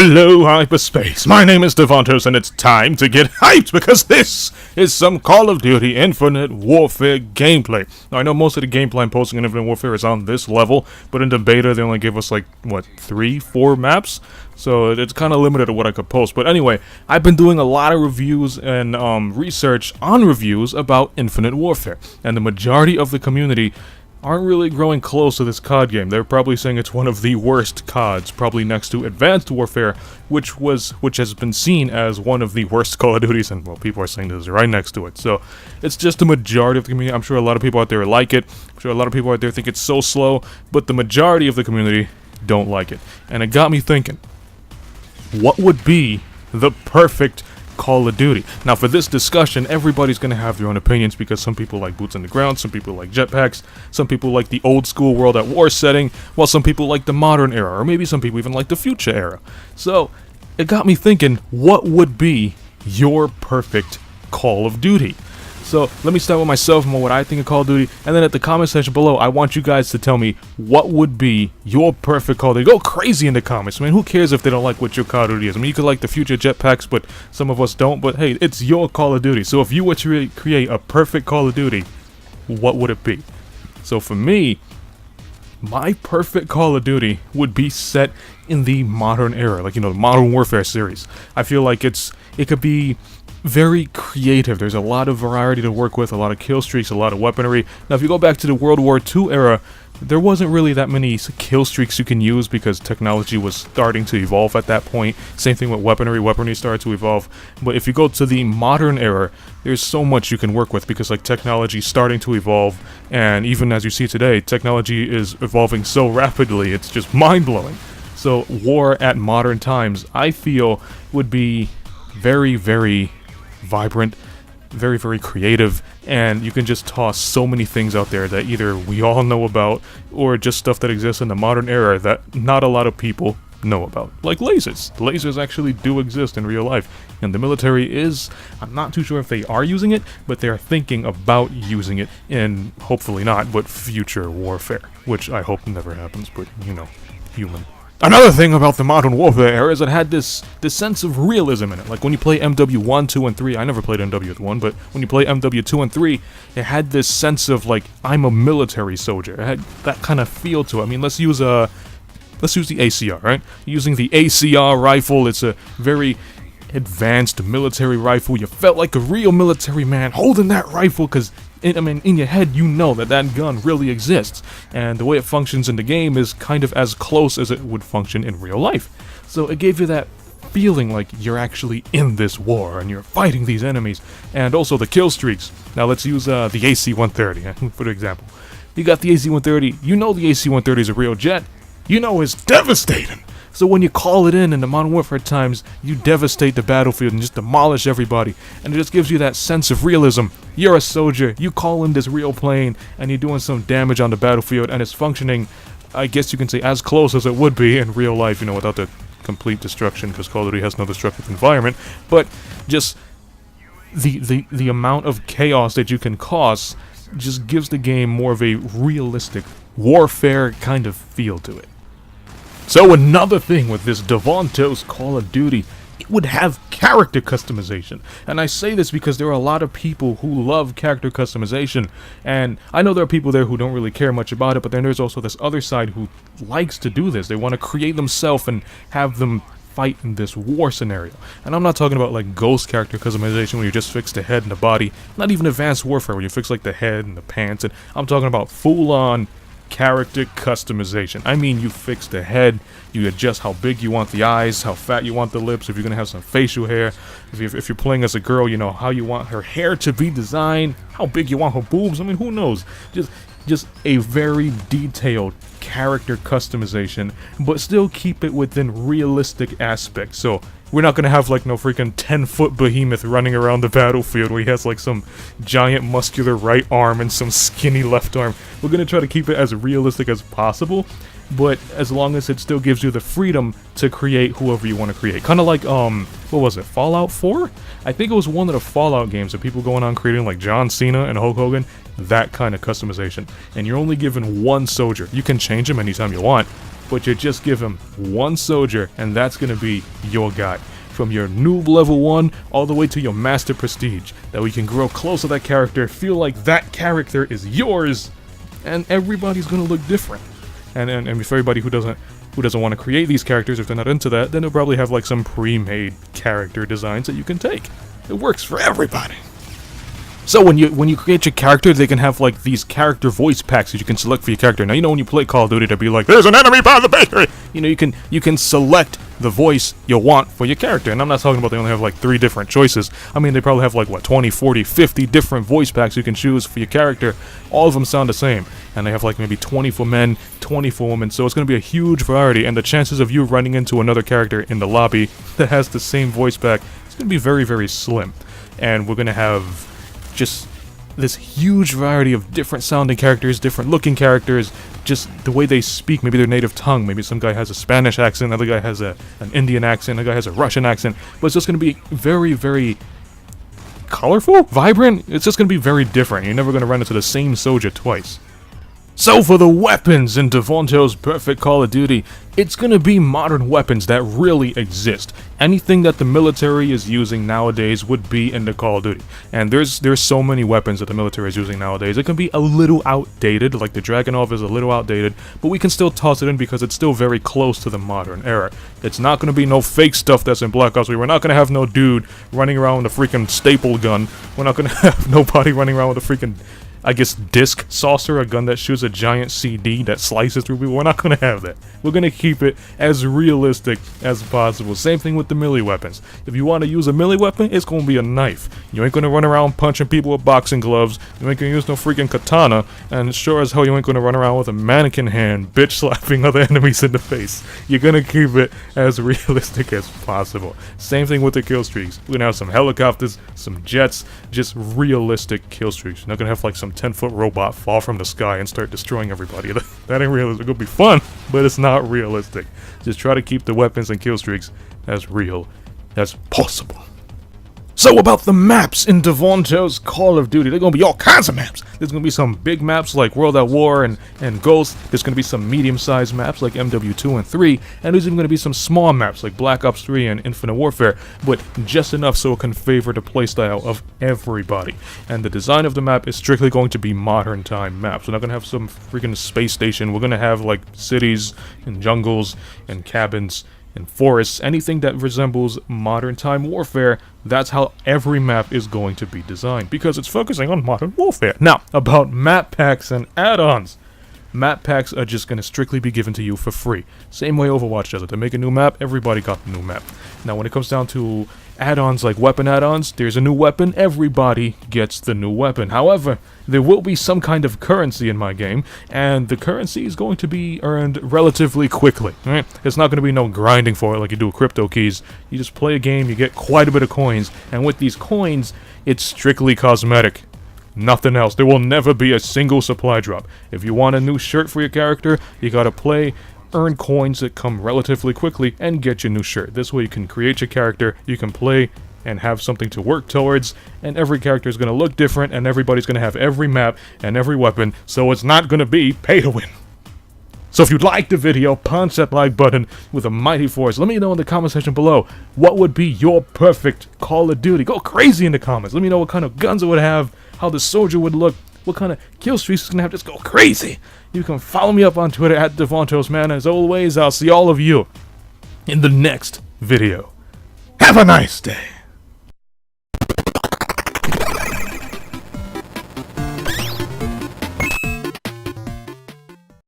Hello, hyperspace. My name is Davontos, and it's time to get hyped because this is some Call of Duty Infinite Warfare gameplay. Now, I know most of the gameplay I'm posting in Infinite Warfare is on this level, but in the beta, they only gave us, like, what, 3-4 maps? So it's kind of limited to what I could post. But anyway, I've been doing a lot of reviews and research on reviews about Infinite Warfare, and the majority of the community aren't really growing close to this COD game. They're probably saying it's one of the worst CODs, probably next to Advanced Warfare, which has been seen as one of the worst Call of Duties, and well, people are saying this is right next to it. So it's just the majority of the community. I'm sure a lot of people out there like it. I'm sure a lot of people out there think it's so slow, but the majority of the community don't like it. And it got me thinking, what would be the perfect Call of Duty? Now, for this discussion, everybody's going to have their own opinions because some people like boots on the ground, some people like jetpacks, some people like the old school World at War setting, while some people like the modern era, or maybe some people even like the future era. So, it got me thinking, what would be your perfect Call of Duty? So, let me start with myself and what I think of Call of Duty, and then at the comment section below, I want you guys to tell me what would be your perfect Call of Duty. Go crazy in the comments, man. Who cares if they don't like what your Call of Duty is? I mean, you could like the future jetpacks, but some of us don't, but hey, it's your Call of Duty. So if you were to create a perfect Call of Duty, what would it be? So for me, my perfect Call of Duty would be set in the modern era, like, you know, the Modern Warfare series. I feel like it could be very creative. There's a lot of variety to work with, a lot of kill streaks, a lot of weaponry. Now, if you go back to the World War II era, there wasn't really that many kill streaks you can use because technology was starting to evolve at that point. Same thing with weaponry. Weaponry started to evolve. But if you go to the modern era, there's so much you can work with because, like, technology is starting to evolve, and even as you see today, technology is evolving so rapidly, it's just mind-blowing. So war at modern times, I feel, would be very, very vibrant, very, very creative, and you can just toss so many things out there that either we all know about or just stuff that exists in the modern era that not a lot of people know about. Like lasers. Lasers actually do exist in real life, and the military is, I'm not too sure if they are using it, but they're thinking about using it in, hopefully not, but future warfare, which I hope never happens, but, you know, human. Another thing about the Modern Warfare era is it had this sense of realism in it. Like when you play MW1, 2, and 3, I never played MW1, but when you play MW2 and 3, it had this sense of, like, I'm a military soldier. It had that kind of feel to it. I mean, let's use the ACR, right? Using the ACR rifle, it's a very advanced military rifle. You felt like a real military man holding that rifle because, I mean, in your head, you know that gun really exists, and the way it functions in the game is kind of as close as it would function in real life. So it gave you that feeling like you're actually in this war, and you're fighting these enemies, and also the kill streaks. Now let's use the AC-130, for example. You got the AC-130, you know the AC-130 is a real jet, you know it's devastating. So when you call it in the Modern Warfare times, you devastate the battlefield and just demolish everybody. And it just gives you that sense of realism. You're a soldier, you call in this real plane, and you're doing some damage on the battlefield, and it's functioning, I guess you can say, as close as it would be in real life, you know, without the complete destruction, because Call of Duty has no destructive environment. But just the amount of chaos that you can cause just gives the game more of a realistic warfare kind of feel to it. So another thing with this Davontos Call of Duty, it would have character customization. And I say this because there are a lot of people who love character customization, and I know there are people there who don't really care much about it, but then there's also this other side who likes to do this. They want to create themselves and have them fight in this war scenario. And I'm not talking about like ghost character customization where you just fix the head and the body, not even Advanced Warfare where you fix like the head and the pants, and I'm talking about full-on character customization. I mean, you fix the head, you adjust how big you want the eyes, how fat you want the lips, if you're gonna have some facial hair, if you're playing as a girl, you know how you want her hair to be designed, how big you want her boobs. I mean, who knows? Just a very detailed character customization, but still keep it within realistic aspects. So we're not gonna have like no freaking 10-foot behemoth running around the battlefield where he has like some giant muscular right arm and some skinny left arm. We're gonna try to keep it as realistic as possible, but as long as it still gives you the freedom to create whoever you want to create. Kind of like, what was it, Fallout 4? I think it was one of the Fallout games of people going on creating like John Cena and Hulk Hogan, that kind of customization. And you're only given one soldier. You can change him anytime you want, but you just give him one soldier, and that's gonna be your guy. From your noob level 1 all the way to your master prestige. That we can grow close to that character, feel like that character is yours, and everybody's gonna look different. And for everybody who doesn't want to create these characters, if they're not into that, then they'll probably have like some pre-made character designs that you can take. It works for everybody. So when you create your character, they can have like these character voice packs that you can select for your character. Now you know when you play Call of Duty, they'll be like, "There's an enemy by the bakery." You know, you can select the voice you want for your character. And I'm not talking about they only have like 3 different choices. I mean, they probably have like what, 20, 40, 50 different voice packs you can choose for your character. All of them sound the same, and they have like maybe 20 for men, 20 for women. So it's going to be a huge variety, and the chances of you running into another character in the lobby that has the same voice pack is going to be very, very slim. And we're going to have just this huge variety of different sounding characters, different looking characters, just the way they speak, maybe their native tongue, maybe some guy has a Spanish accent, another guy has an Indian accent, another guy has a Russian accent, but it's just going to be very, very colorful, vibrant. It's just going to be very different. You're never going to run into the same soldier twice. So for the weapons in Davontos' Perfect Call of Duty, it's gonna be modern weapons that really exist. Anything that the military is using nowadays would be in the Call of Duty. And there's so many weapons that the military is using nowadays. It can be a little outdated, like the Dragunov is a little outdated, but we can still toss it in because it's still very close to the modern era. It's not gonna be no fake stuff that's in Black Ops 3. We're not gonna have no dude running around with a freaking staple gun. We're not gonna have nobody running around with a freaking, I guess, disc saucer, a gun that shoots a giant CD that slices through people. We're not going to have that. We're going to keep it as realistic as possible. Same thing with the melee weapons. If you want to use a melee weapon, it's going to be a knife. You ain't going to run around punching people with boxing gloves. You ain't going to use no freaking katana. And sure as hell you ain't going to run around with a mannequin hand bitch slapping other enemies in the face. You're going to keep it as realistic as possible. Same thing with the kill streaks. We're going to have some helicopters, some jets, just realistic kill streaks. You're not going to have like some 10-foot robot fall from the sky and start destroying everybody. That ain't realistic. It's gonna be fun, but it's not realistic. Just try to keep the weapons and kill streaks as real as possible. So about the maps in Davontos' Call of Duty, there's gonna be all kinds of maps. There's gonna be some big maps like World at War and Ghost. There's gonna be some medium-sized maps like MW2 and 3, and there's even gonna be some small maps like Black Ops 3 and Infinite Warfare, but just enough so it can favor the playstyle of everybody. And the design of the map is strictly going to be modern time maps. We're not gonna have some freaking space station. We're gonna have like cities and jungles and cabins and forests, anything that resembles modern time warfare. That's how every map is going to be designed, because it's focusing on modern warfare. Now, about map packs and add-ons. Map packs are just going to strictly be given to you for free. Same way Overwatch does it. They make a new map, everybody got the new map. Now, when it comes down to add-ons like weapon add-ons, there's a new weapon, everybody gets the new weapon. However, there will be some kind of currency in my game, and the currency is going to be earned relatively quickly. Right? It's not going to be no grinding for it like you do with crypto keys. You just play a game, you get quite a bit of coins, and with these coins, it's strictly cosmetic. Nothing else. There will never be a single supply drop. If you want a new shirt for your character, you gotta play, earn coins that come relatively quickly, and get your new shirt. This way you can create your character, you can play, and have something to work towards, and every character is gonna look different, and everybody's gonna have every map and every weapon, so it's not gonna be pay to win. So if you liked the video, punch that like button with a mighty force. Let me know in the comment section below, what would be your perfect Call of Duty? Go crazy in the comments. Let me know what kind of guns it would have, how the soldier would look, what kind of kill streaks it's gonna have. Just go crazy. You can follow me up on Twitter at Davontos, man. As always, I'll see all of you in the next video. Have a nice day.